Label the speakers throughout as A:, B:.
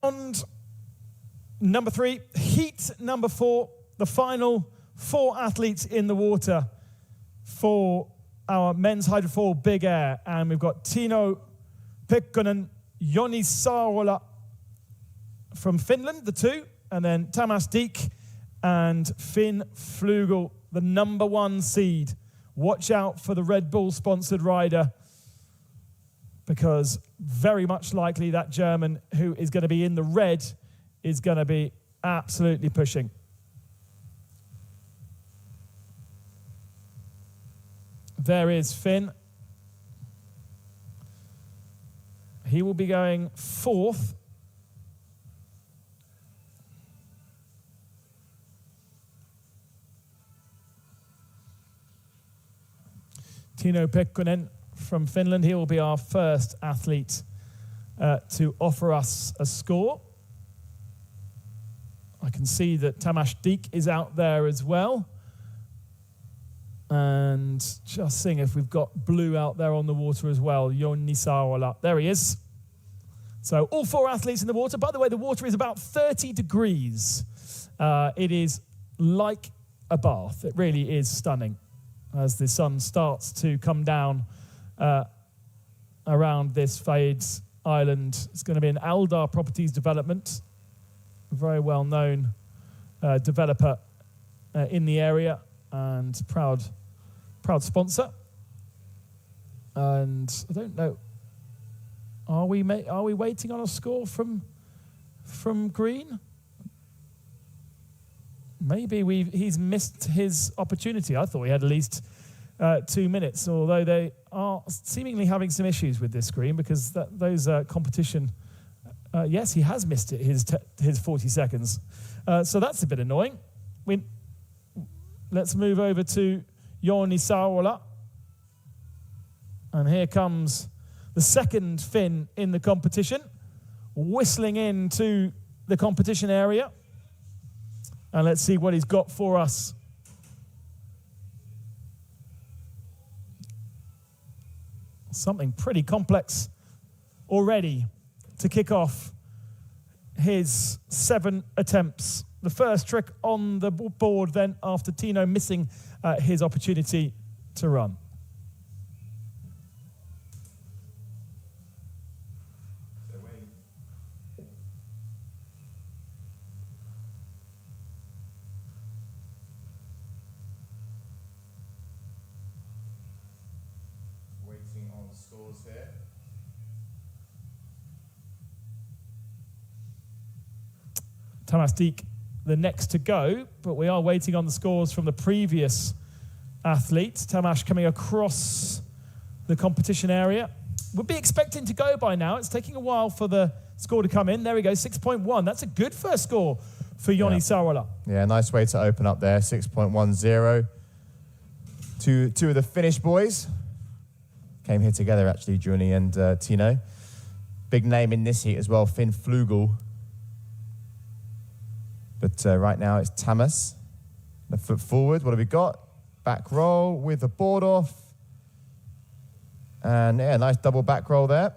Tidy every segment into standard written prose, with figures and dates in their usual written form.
A: Round number 3, heat number 4, the final 4 athletes in the water for our men's Hydrofoil Big Air. And we've got Tino Pehkonen, Joni Sarolo from Finland, the 2, and then Deák and Flügel, the number 1 seed. Watch out for the Red Bull sponsored rider, because very much likely that German who is going to be in the red is going to be absolutely pushing. There is Finn. He will be going 4th. Tino Pehkonen from Finland. He will be our first athlete to offer us a score. I can see that Deák is out there as well. And just seeing if we've got Blue out there on the water as well. Joni Sarolo. There he is. So all 4 athletes in the water. By the way, the water is about 30 degrees. It is like a bath. It really is stunning as the sun starts to come down around this Fades Island. It's going to be an Aldar Properties development, a very well-known developer in the area and proud sponsor. And I don't know, are we waiting on a score from Green? Maybe he's missed his opportunity. I thought he had at least 2 minutes, although they are seemingly having some issues with this Green, because those competition. Yes, he has missed it, his 40 seconds. So that's a bit annoying. Let's move over to Joni Sarolo. And here comes the second Finn in the competition, whistling into the competition area. And let's see what he's got for us. Something pretty complex already to kick off his 7 attempts. The first trick on the board then after Tino missing his opportunity to run.
B: Waiting on scores here.
A: Deák, the next to go, but we are waiting on the scores from the previous athlete. Tamas coming across the competition area. We'll be expecting to go by now. It's taking a while for the score to come in. There we go, 6.1. That's a good first score for Joni Sarolo.
B: Yeah, nice way to open up there, 6.10. Two of the Finnish boys came here together, actually, Joni and Tino. Big name in this heat as well, Flügel. But right now it's Tamas. The foot forward, what have we got? Back roll with the board off. And yeah, nice double back roll there.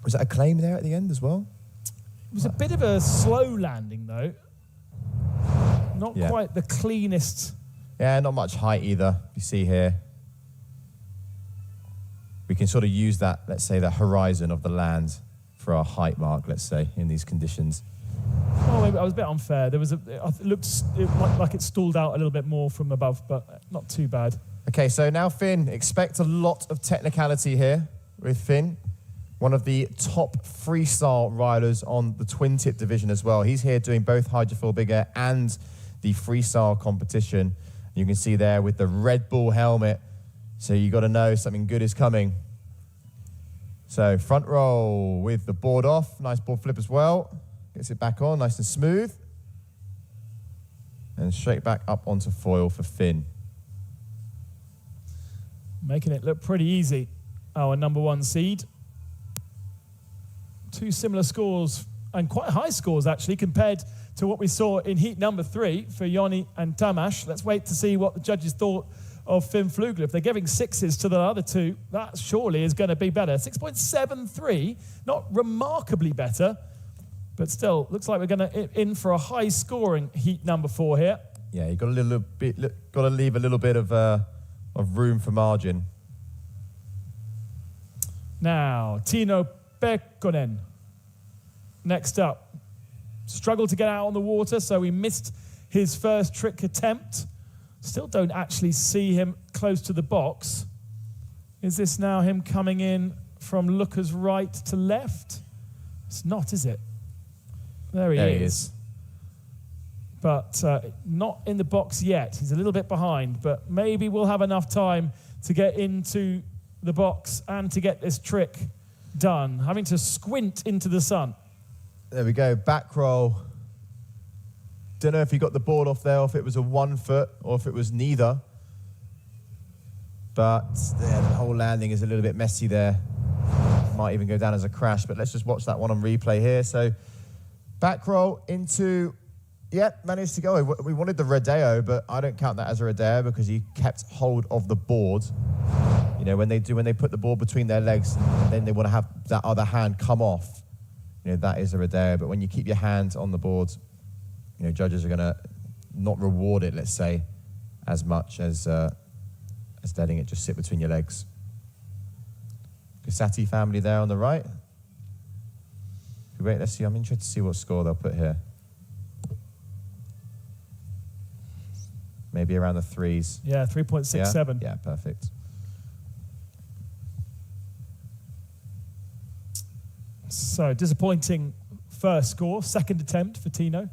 B: Was that a claim there at the end as well?
A: It was a bit of a slow landing though. Not quite the cleanest.
B: Yeah, not much height either, you see here. We can sort of use that, let's say, the horizon of the land for our height mark, let's say, in these conditions.
A: Oh, I was a bit unfair. It looked like it stalled out a little bit more from above, but not too bad.
B: Okay, so now Finn, expect a lot of technicality here with Finn. One of the top freestyle riders on the twin tip division as well. He's here doing both Hydrofoil Big Air and the freestyle competition. You can see there with the Red Bull helmet. So you got to know something good is coming. So front roll with the board off. Nice board flip as well. Gets it back on, nice and smooth. And straight back up onto foil for Finn.
A: Making it look pretty easy. Our number 1 seed. 2 similar scores, and quite high scores actually, compared to what we saw in heat number 3 for Joni and Tamas. Let's wait to see what the judges thought of Finn Flügel. If they're giving 6s to the other two, that surely is going to be better. 6.73, not remarkably better, but still looks like we're going to in for a high-scoring heat number 4 here.
B: Yeah, you've got to leave a little bit of room for margin.
A: Now, Tino Pehkonen. Next up. Struggled to get out on the water, so he missed his first trick attempt. Still don't actually see him close to the box. Is this now him coming in from looker's right to left? It's not, is it? There he is. But not in the box yet. He's a little bit behind, but maybe we'll have enough time to get into the box and to get this trick done. Having to squint into the sun.
B: There we go, back roll. Don't know if he got the board off there, or if it was a 1 foot, or if it was neither. But yeah, the whole landing is a little bit messy there. Might even go down as a crash, but let's just watch that one on replay here. So back roll into, managed to go. We wanted the rodeo, but I don't count that as a rodeo because he kept hold of the board. You know, when they put the board between their legs, and then they want to have that other hand come off. You know, that is a rodeo. But when you keep your hand on the board, you know, judges are going to not reward it, let's say, as much as letting it just sit between your legs. Gasati family there on the right. Wait, let's see. I'm interested to see what score they'll put here. Maybe around the 3s.
A: Yeah, 3.67.
B: Yeah, perfect.
A: So, disappointing first score. Second attempt for Tino. It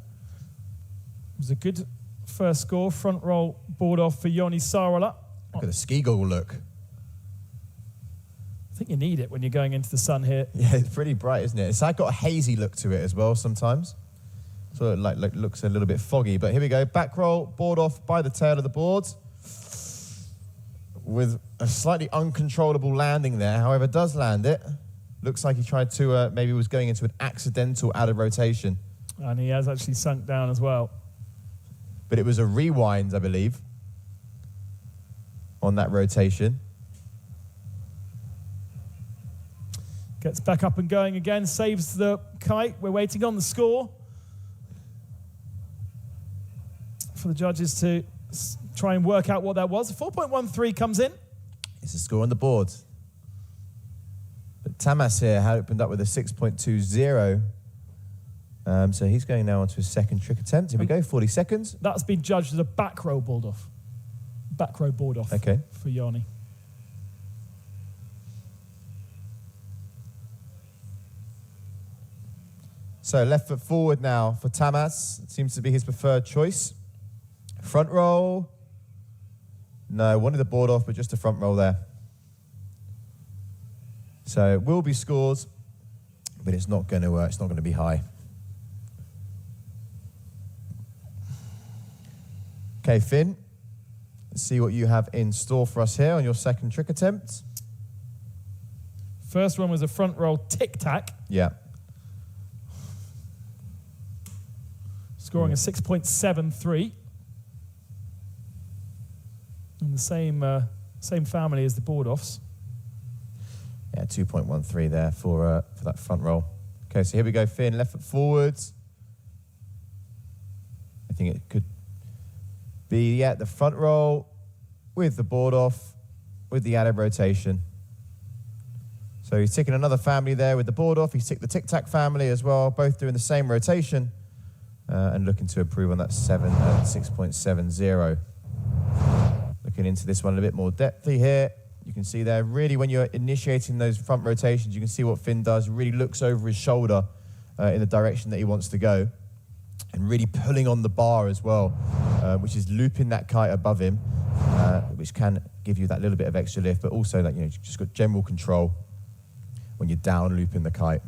A: was a good first score. Front roll board off for Joni Sarolo.
B: Look at the ski goggle look.
A: I think you need it when you're going into the sun here.
B: Yeah, it's pretty bright, isn't it? It's like got a hazy look to it as well sometimes. So it like looks a little bit foggy. But here we go. Back roll, board off by the tail of the board. With a slightly uncontrollable landing there. However, does land it. Looks like he tried to, maybe was going into an accidental out of rotation.
A: And he has actually sunk down as well.
B: But it was a rewind, I believe, on that rotation.
A: Gets back up and going again, saves the kite. We're waiting on the score for the judges to try and work out what that was. 4.13 comes in.
B: It's a score on the board. But Tamas here had opened up with a 6.20. So he's going now on to his second trick attempt. Here we go, 40 seconds.
A: That's been judged as a back row board off. Back row board off
B: okay.
A: For Joni.
B: So left foot forward now for Tamas. It seems to be his preferred choice. Front roll. No, wanted the board off, but just a front roll there. So it will be scored, but it's not going to be high. Okay, Finn, let's see what you have in store for us here on your second trick attempt.
A: First one was a front roll tic-tac.
B: Yeah.
A: Scoring a 6.73. And the same family as the board offs.
B: Yeah, 2.13 there for that front roll. Okay, so here we go, Finn, left foot forwards. I think it could be, the front roll with the board off, with the added rotation. So he's ticking another family there with the board off. He's ticked the tic-tac family as well, both doing the same rotation and looking to improve on that 6.70. Looking into this one a bit more depthly here. You can see there, really when you're initiating those front rotations, you can see what Finn does. He really looks over his shoulder in the direction that he wants to go. And really pulling on the bar as well, which is looping that kite above him, which can give you that little bit of extra lift, but also that, you've just got general control when you're down looping the kite.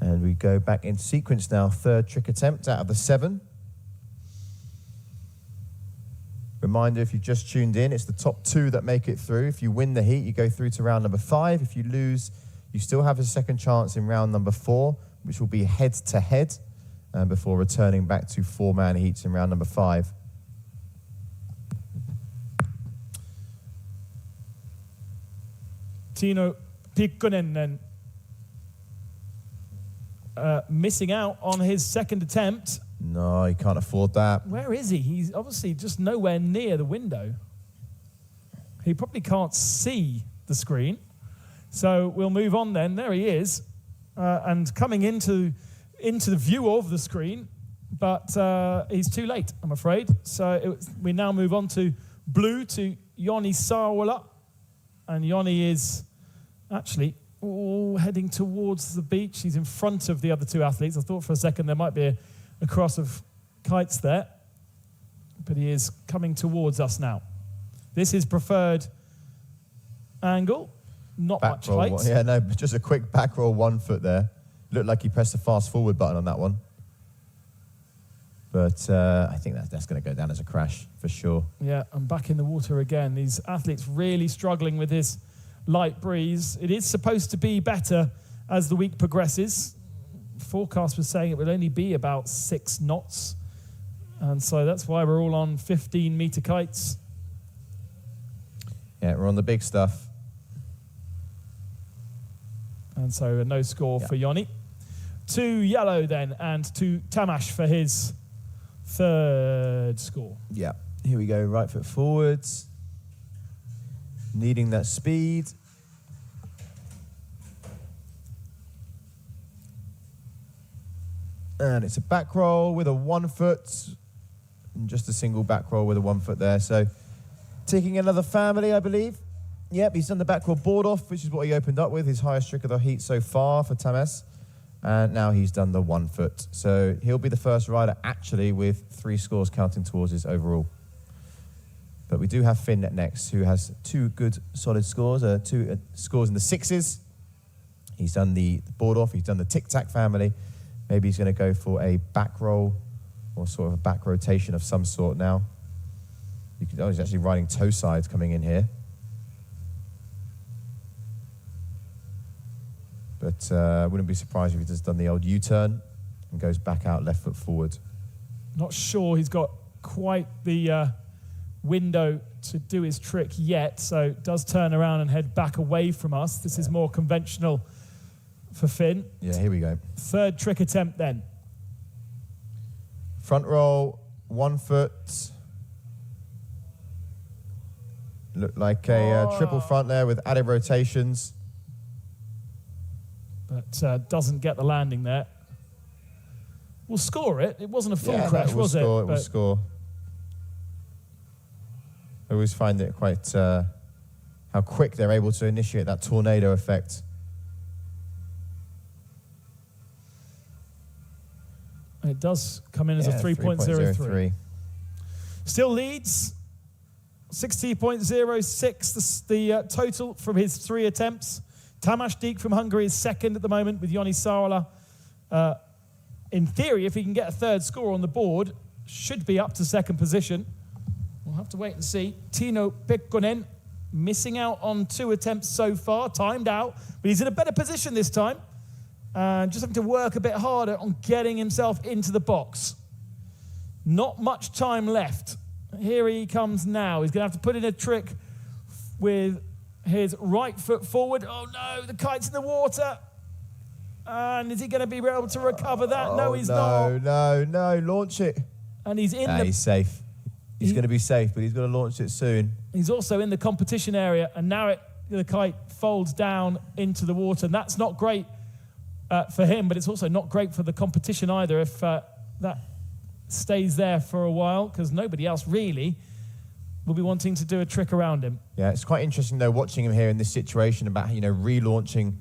B: And we go back into sequence now. Third trick attempt out of the 7. Reminder, if you've just tuned in, it's the top 2 that make it through. If you win the heat, you go through to round number 5. If you lose, you still have a second chance in round number 4. which will be head-to-head before returning back to 4-man heats in round number 5.
A: Tino Pehkonen then missing out on his second attempt.
B: No, he can't afford that.
A: Where is he? He's obviously just nowhere near the window. He probably can't see the screen. So we'll move on then. There he is. And coming into the view of the screen, but he's too late, I'm afraid. So we now move on to blue, to Joni Sarolo. And Joni is actually heading towards the beach. He's in front of the other two athletes. I thought for a second there might be a cross of kites there, but he is coming towards us now. This is preferred angle, not much height.
B: Yeah, no, just a quick back roll 1 foot there. Looked like he pressed the fast forward button on that one. But I think that's going to go down as a crash for sure.
A: Yeah, and back in the water again. These athletes really struggling with this light breeze. It is supposed to be better as the week progresses. Forecast was saying it would only be about 6 knots. And so that's why we're all on 15-meter kites.
B: Yeah, we're on the big stuff.
A: And so a no score for Joni. To yellow then, and to Tamas for his 3rd score.
B: Yeah, here we go, right foot forwards. Needing that speed. And it's a back roll with a 1 foot. And just a single back roll with a 1 foot there. So taking another family, I believe. Yep, he's done the back roll board off, which is what he opened up with, his highest trick of the heat so far for Tamas. And now he's done the 1 foot. So he'll be the first rider actually with 3 scores counting towards his overall. But we do have Finn next, who has 2 good solid scores, 2 scores in the 6s. He's done the board off, he's done the tic-tac family. Maybe he's going to go for a back roll or sort of a back rotation of some sort now. He's actually riding toe sides coming in here. But I wouldn't be surprised if he just done the old U-turn and goes back out left foot forward.
A: Not sure he's got quite the window to do his trick yet, so does turn around and head back away from us. This is more conventional for Finn.
B: Yeah, here we go.
A: 3rd trick attempt then.
B: Front roll, 1 foot. Looked like a triple front there with added rotations.
A: But doesn't get the landing there. We'll score it. It wasn't a full crash,
B: no,
A: was it?
B: It will score. I always find it quite how quick they're able to initiate that tornado effect.
A: It does come in as a 3.03. Still leads. 60.06 the total from his 3 attempts. Tamas Deák from Hungary is 2nd at the moment with Joni Sarolo. In theory, if he can get a 3rd score on the board, should be up to 2nd position. We'll have to wait and see. Tino Pehkonen missing out on 2 attempts so far, timed out, but he's in a better position this time. And just having to work a bit harder on getting himself into the box. Not much time left. Here he comes now. He's going to have to put in a trick with his right foot forward. Oh no, the kite's in the water. And is he going to be able to recover that? No, he's not.
B: No, launch it.
A: And he's in
B: he's safe. He's going to be safe, but he's going to launch it soon.
A: He's also in the competition area, and now the kite folds down into the water. And that's not great for him, but it's also not great for the competition either if that stays there for a while, because nobody else really will be wanting to do a trick around him.
B: Yeah, it's quite interesting though watching him here in this situation about relaunching,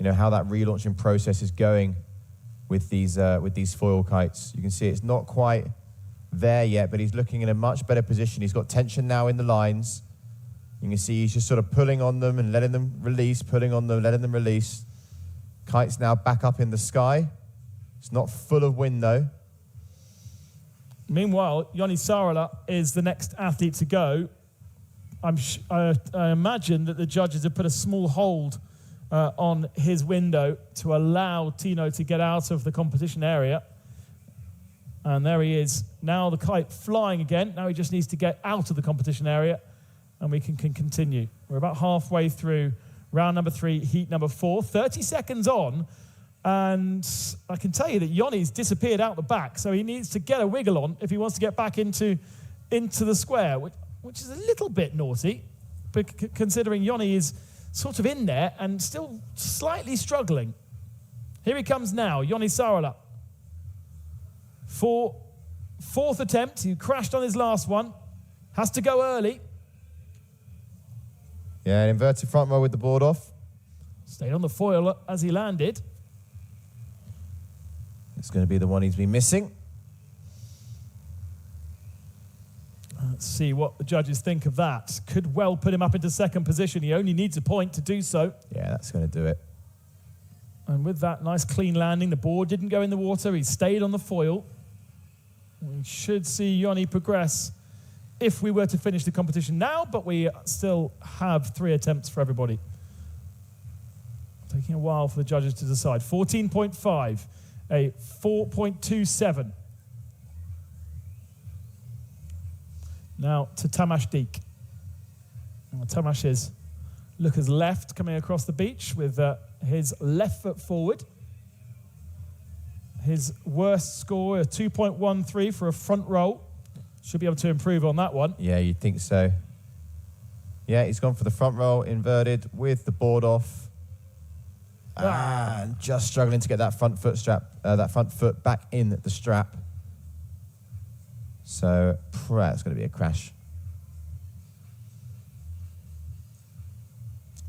B: how that relaunching process is going with these foil kites. You can see it's not quite there yet, but he's looking in a much better position. He's got tension now in the lines. You can see he's just sort of pulling on them and letting them release, pulling on them, letting them release. Kite's now back up in the sky. It's not full of wind though.
A: Meanwhile, Joni Sarolo is the next athlete to go. I imagine that the judges have put a small hold on his window to allow Tino to get out of the competition area. And there he is. Now the kite flying again. Now he just needs to get out of the competition area and we can continue. We're about halfway through round number 3, heat number 4. 30 seconds on. And I can tell you that Joni's disappeared out the back, so he needs to get a wiggle on if he wants to get back into the square, which is a little bit naughty, but considering Joni is sort of in there and still slightly struggling. Here he comes now, Joni Sarolo. For fourth attempt, he crashed on his last one, has to go early.
B: Yeah, an inverted front row with the board off.
A: Stayed on the foil as he landed.
B: It's going to be the one he's been missing.
A: Let's see what the judges think of that. Could well put him up into second position. He only needs a point to do so.
B: Yeah, that's going to do it.
A: And with that nice clean landing, the board didn't go in the water. He stayed on the foil. We should see Joni progress if we were to finish the competition now, but we still have 3 attempts for everybody. Taking a while for the judges to decide. 14.5, a 4.27. Now to Tamas Deák. Tamas is looker's left coming across the beach with his left foot forward. His worst score, a 2.13 for a front roll. Should be able to improve on that one.
B: Yeah, you'd think so. Yeah, he's gone for the front roll, inverted with the board off. And just struggling to get that front foot back in the strap. So that's going to be a crash.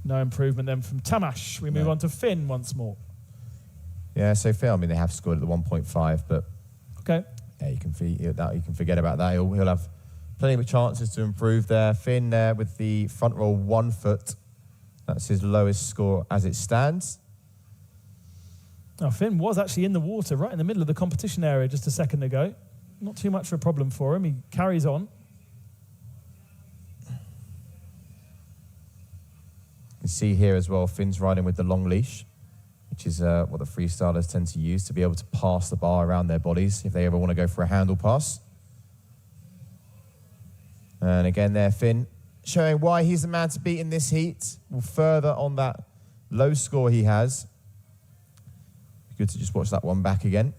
A: No improvement then from Tamas. We move on to Finn once more.
B: Yeah, so Finn, I mean, they have scored at the 1.5, but
A: okay.
B: Yeah, you can forget about that. He'll have plenty of chances to improve there. Finn there with the front roll 1 foot. That's his lowest score as it stands.
A: Now, Finn was actually in the water right in the middle of the competition area just a second ago. Not too much of a problem for him. He carries on.
B: You can see here as well, Finn's riding with the long leash, which is what the freestylers tend to use to be able to pass the bar around their bodies if they ever want to go for a handle pass. And again there, Finn showing why he's the man to beat in this heat. Will further on that low score he has. Good to just watch that one back again.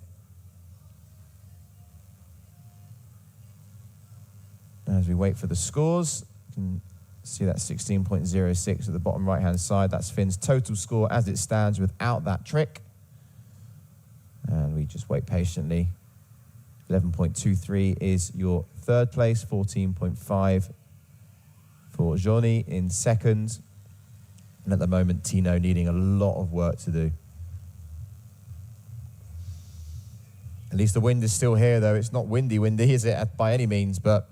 B: As we wait for the scores, you can see that 16.06 at the bottom right-hand side. That's Finn's total score as it stands without that trick. And we just wait patiently. 11.23 is your third place, 14.5 for Joni in second. And at the moment, Tino needing a lot of work to do. At least the wind is still here, though. It's not windy, is it, by any means, but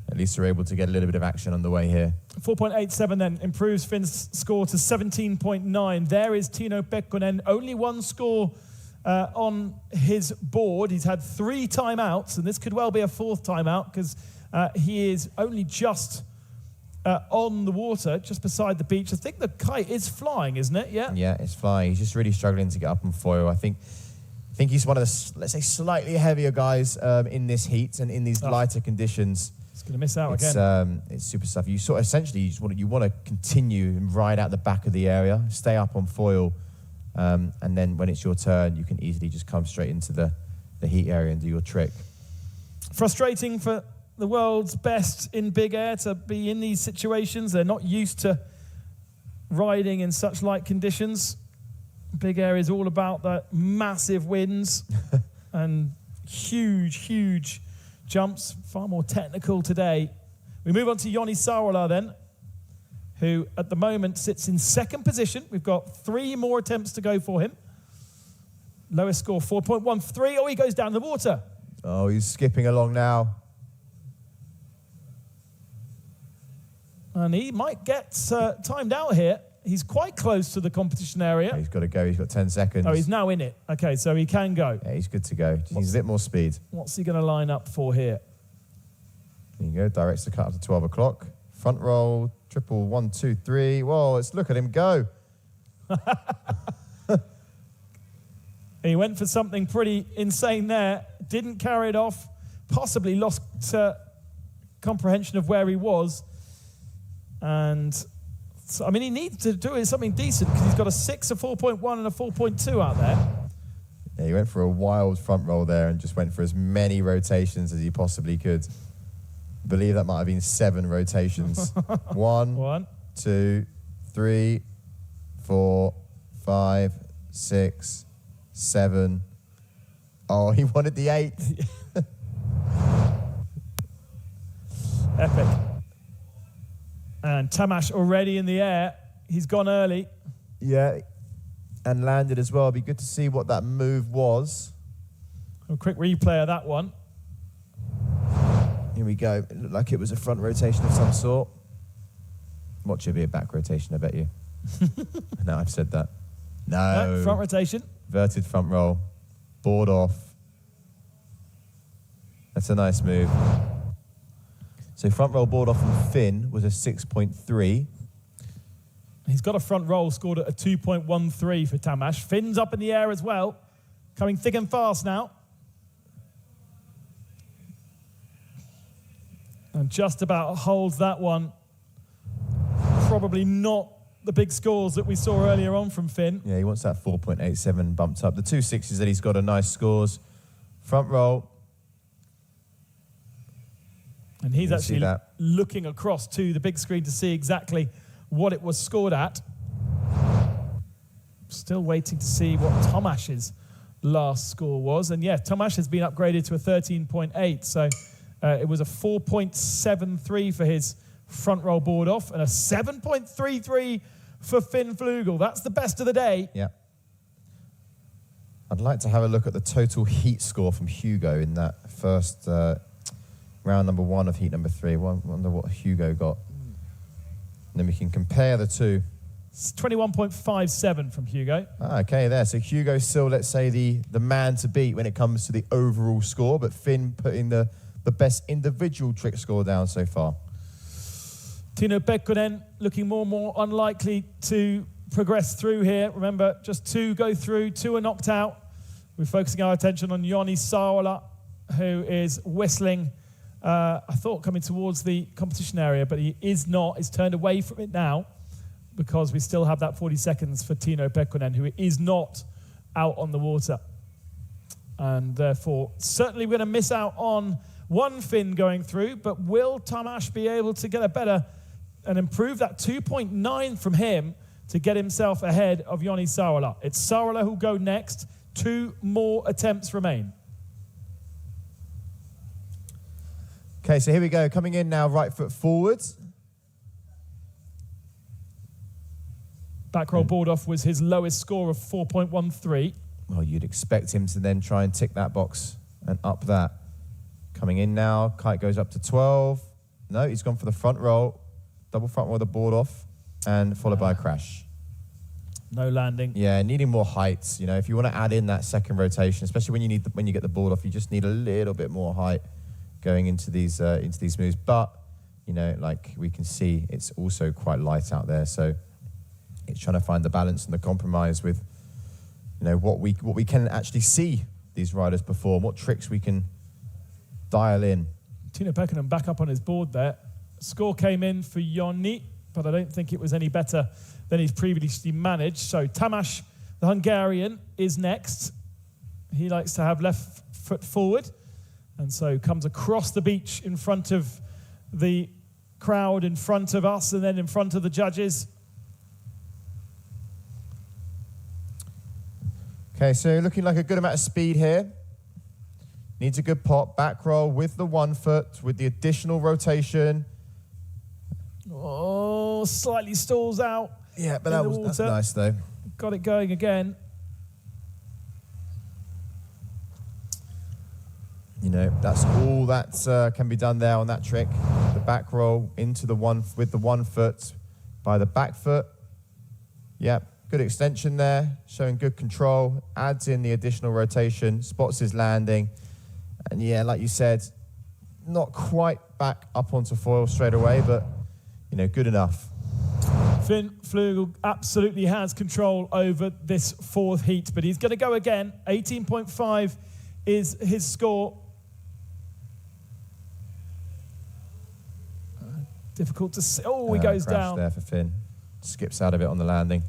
B: at least they're able to get a little bit of action on the way here.
A: 4.87 then improves Finn's score to 17.9. There is Tino Pehkonen. Only 1 score on his board. He's had 3 timeouts, and this could well be a 4th timeout because he is only just on the water, just beside the beach. I think the kite is flying, isn't it? Yeah.
B: Yeah, it's flying. He's just really struggling to get up on foil. I think he's one of the, let's say, slightly heavier guys in this heat and in these lighter conditions.
A: It's going to miss out again.
B: It's super stuff. You sort of essentially you want to continue and ride out the back of the area, stay up on foil, and then when it's your turn, you can easily just come straight into the heat area and do your trick.
A: Frustrating for the world's best in big air to be in these situations. They're not used to riding in such light conditions. Big air is all about the massive winds and huge jumps, far more technical today. We move on to Joni Sarolo then, who at the moment sits in second position. We've got 3 more attempts to go for him. Lowest score, 4.13. Oh, he goes down the water.
B: Oh, he's skipping along now.
A: And he might get timed out here. He's quite close to the competition area.
B: Yeah, he's got to go. He's got 10 seconds.
A: Oh, he's now in it. Okay, so he can go.
B: Yeah, he's good to go. Just needs a bit more speed.
A: What's he going to line up for here?
B: There you go. Directs the cut up to 12 o'clock. Front roll, triple, 1, 2, 3. Whoa, look at him go.
A: He went for something pretty insane there. Didn't carry it off. Possibly lost comprehension of where he was. And, so, I mean, he needs to do something decent because he's got a 6, a 4.1, and a 4.2 out there.
B: Yeah, he went for a wild front roll there and just went for as many rotations as he possibly could. I believe that might have been 7 rotations. 1, 2, 3, 4, 5, 6, 7. Oh, he wanted the 8.
A: Epic. And Tamas already in the air. He's gone early.
B: Yeah, and landed as well. It'd be good to see what that move was.
A: A quick replay of that one.
B: Here we go. It looked like it was a front rotation of some sort. Watch it be a back rotation, I bet you. No, I've said that. No.
A: Front rotation.
B: Verted front roll. Board off. That's a nice move. So front roll board off from Finn was a 6.3.
A: He's got a front roll scored at a 2.13 for Tamas. Finn's up in the air as well. Coming thick and fast now. And just about holds that one. Probably not the big scores that we saw earlier on from Finn.
B: Yeah, he wants that 4.87 bumped up. The 2 6s that he's got are nice scores. Front roll.
A: And he's actually looking across to the big screen to see exactly what it was scored at. Still waiting to see what Tamash's last score was. And yeah, Tamas has been upgraded to a 13.8. So it was a 4.73 for his front roll board off and a 7.33 for Finn Flügel. That's the best of the day.
B: Yeah. I'd like to have a look at the total heat score from Hugo in that first round number 1 of heat number 3. Wonder what Hugo got. And then we can compare the two.
A: It's 21.57 from Hugo.
B: Okay, there. So Hugo's still, let's say, the man to beat when it comes to the overall score, but Finn putting the best individual trick score down so far.
A: Tino Pehkonen looking more and more unlikely to progress through here. Remember, just 2 go through, 2 are knocked out. We're focusing our attention on Joni Sarolo, who is whistling, I thought coming towards the competition area, but he is not. He's turned away from it now because we still have that 40 seconds for Tino Pehkonen, who is not out on the water. And therefore, certainly we're going to miss out on one Finn going through, but will Tamas be able to get a better and improve that 2.9 from him to get himself ahead of Joni Sarolo? It's Sarolo who'll go next. 2 more attempts remain.
B: Okay, so here we go. Coming in now, right foot forwards.
A: Back roll board off was his lowest score of 4.13.
B: Well, you'd expect him to then try and tick that box and up that. Coming in now, kite goes up to 12. No, he's gone for the front roll. Double front roll, the board off, and followed by a crash.
A: No landing.
B: Yeah, needing more height. You know, if you want to add in that second rotation, especially when you get the board off, you just need a little bit more height going into these moves. But you know, like we can see, it's also quite light out there. So it's trying to find the balance and the compromise with, you know, what we can actually see these riders perform, what tricks we can dial in.
A: Tino Pehkonen back up on his board there. Score came in for Joni, but I don't think it was any better than he's previously managed. So Tamas, the Hungarian, is next. He likes to have left foot forward, and so comes across the beach in front of the crowd, in front of us, and then in front of the judges.
B: Okay, so looking like a good amount of speed here. Needs a good pop, back roll with the 1 foot, with the additional rotation.
A: Oh, slightly stalls out.
B: Yeah, but that's nice though.
A: Got it going again.
B: You know, that's all that can be done there on that trick. The back roll into the 1 with the 1 foot by the back foot. Yep, good extension there, showing good control. Adds in the additional rotation, spots his landing. And yeah, like you said, not quite back up onto foil straight away, but, you know, good enough.
A: Finn Flügel absolutely has control over this fourth heat, but he's going to go again. 18.5 is his score. Difficult to see. Oh, he goes down.
B: There for Finn. Skips out of it on the landing.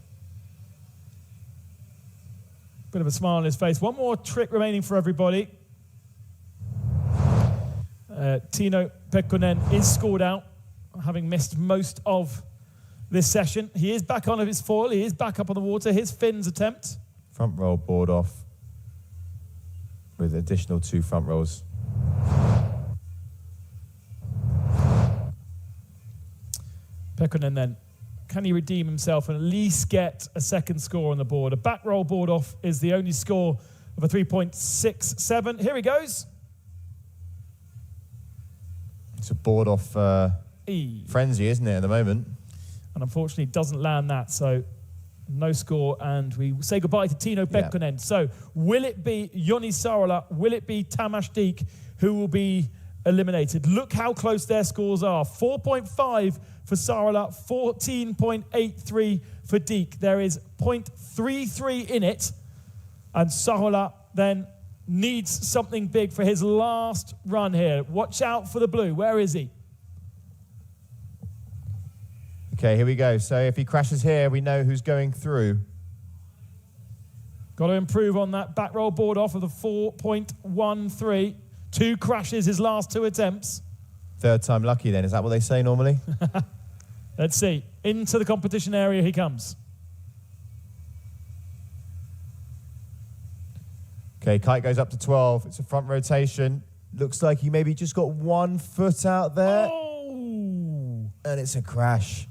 A: Bit of a smile on his face. One more trick remaining for everybody. Tino Pehkonen is scored out, having missed most of this session. He is back on his foil. He is back up on the water. Here's Finn's attempt.
B: Front roll board off with additional 2 front rolls.
A: Pehkonen then, can he redeem himself and at least get a second score on the board? A back roll board off is the only score of a 3.67. Here he goes.
B: It's a board off frenzy, isn't it, at the moment?
A: And unfortunately doesn't land that, so no score, and we say goodbye to Tino Pehkonen. So will it be Joni Sarolo, will it be Deák who will be eliminated? Look how close their scores are. 4.5 for Sarolo, 14.83 for Deák. There is 0.33 in it, and Sarolo then needs something big for his last run here. Watch out for the blue. Where is he?
B: Okay, here we go. So if he crashes here, we know who's going through.
A: Got to improve on that back roll board off of the 4.13. 2 crashes his last 2 attempts.
B: Third time lucky then, is that what they say normally?
A: Let's see. Into the competition area he comes.
B: Okay, kite goes up to 12. It's a front rotation. Looks like he maybe just got 1 foot out there.
A: Oh!
B: And it's a crash.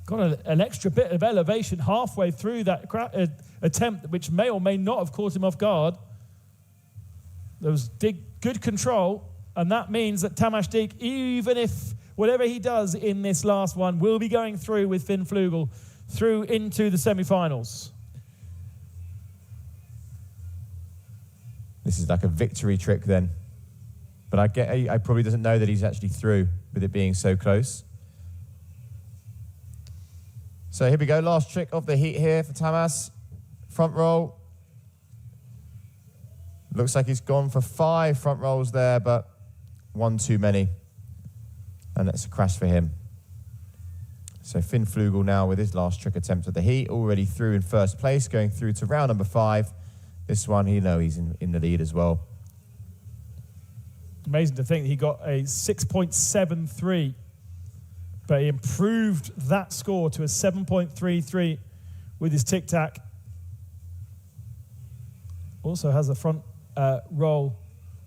A: Got an extra bit of elevation halfway through that attempt, which may or may not have caught him off guard. There was good control, and that means that Deák, even if whatever he does in this last one, will be going through with Finn Flügel through into the semi-finals.
B: This is like a victory trick then. But I probably doesn't know that he's actually through with it being so close. So here we go, last trick of the heat here for Tamas. Front roll. Looks like he's gone for 5 front rolls there, but 1 too many. And that's a crash for him. So Finn Flügel now with his last trick attempt of the heat, already through in first place, going through to round number 5. This one, he's in the lead as well.
A: Amazing to think that he got a 6.73, but he improved that score to a 7.33 with his tic-tac. Also has a front roll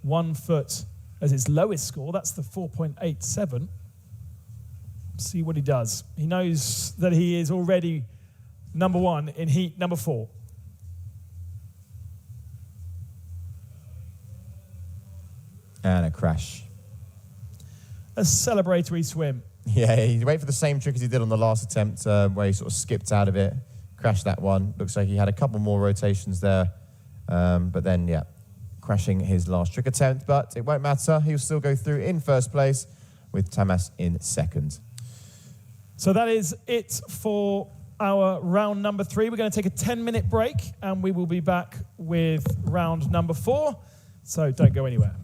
A: 1 foot as his lowest score. That's the 4.87. See what he does. He knows that he is already number 1 in heat number 4.
B: And a crash.
A: A celebratory swim.
B: Yeah, he waited for the same trick as he did on the last attempt, where he sort of skipped out of it, crashed that one. Looks like he had a couple more rotations there, but then, yeah, crashing his last trick attempt. But it won't matter. He'll still go through in first place with Tamas in second.
A: So that is it for our round number 3. We're going to take a 10-minute break, and we will be back with round number 4. So don't go anywhere.